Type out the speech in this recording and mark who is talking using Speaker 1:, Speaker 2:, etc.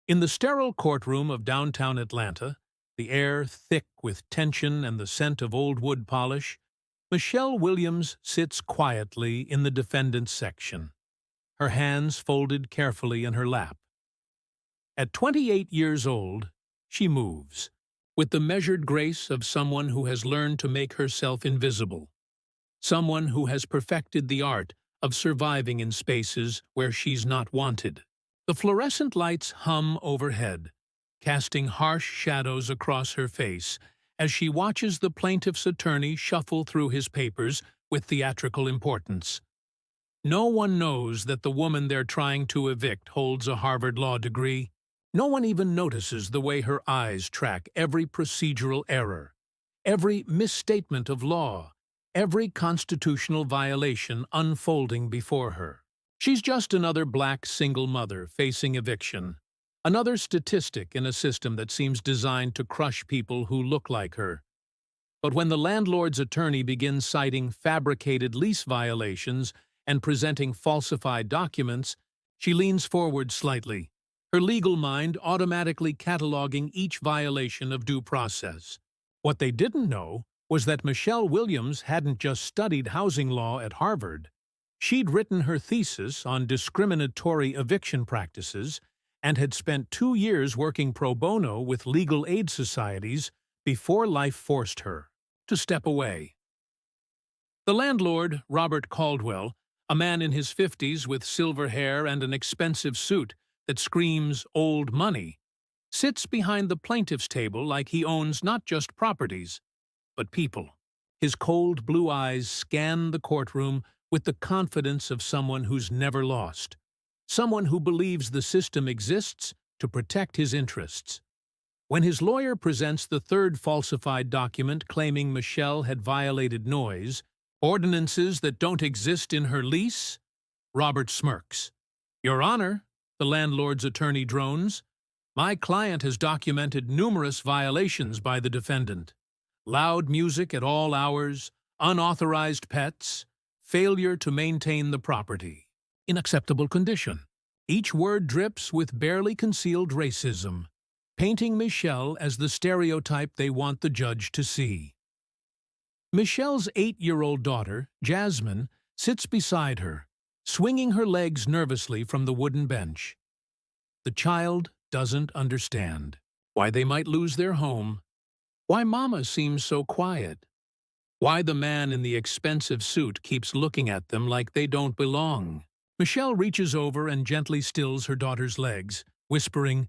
Speaker 1: In the sterile courtroom of downtown Atlanta, the air thick with tension and the scent of old wood polish, Michelle Williams sits quietly in the defendant's section, her hands folded carefully in her lap. At 28 years old, she moves, with the measured grace of someone who has learned to make herself invisible, someone who has perfected the art of surviving in spaces where she's not wanted. The fluorescent lights hum overhead, casting harsh shadows across her face as she watches the plaintiff's attorney shuffle through his papers with theatrical importance. No one knows that the woman they're trying to evict holds a Harvard law degree. No one even notices the way her eyes track every procedural error, every misstatement of law, every constitutional violation unfolding before her. She's just another black single mother facing eviction, another statistic in a system that seems designed to crush people who look like her. But when the landlord's attorney begins citing fabricated lease violations and presenting falsified documents, she leans forward slightly, her legal mind automatically cataloging each violation of due process. What they didn't know was that Michelle Williams hadn't just studied housing law at Harvard. She'd written her thesis on discriminatory eviction practices and had spent 2 years working pro bono with legal aid societies before life forced her to step away. The landlord, Robert Caldwell, a man in his 50s with silver hair and an expensive suit that screams old money, sits behind the plaintiff's table like he owns not just properties, but people. His cold blue eyes scan the courtroom with the confidence of someone who's never lost, someone who believes the system exists to protect his interests. When his lawyer presents the third falsified document claiming Michelle had violated noise, ordinances that don't exist in her lease, Robert smirks. "Your Honor," the landlord's attorney drones, "my client has documented numerous violations by the defendant. Loud music at all hours, unauthorized pets, failure to maintain the property in acceptable condition." Each word drips with barely concealed racism, painting Michelle as the stereotype they want the judge to see. Michelle's 8-year-old daughter, Jasmine, sits beside her, swinging her legs nervously from the wooden bench. The child doesn't understand why they might lose their home, why Mama seems so quiet, why the man in the expensive suit keeps looking at them like they don't belong. Michelle reaches over and gently stills her daughter's legs, whispering,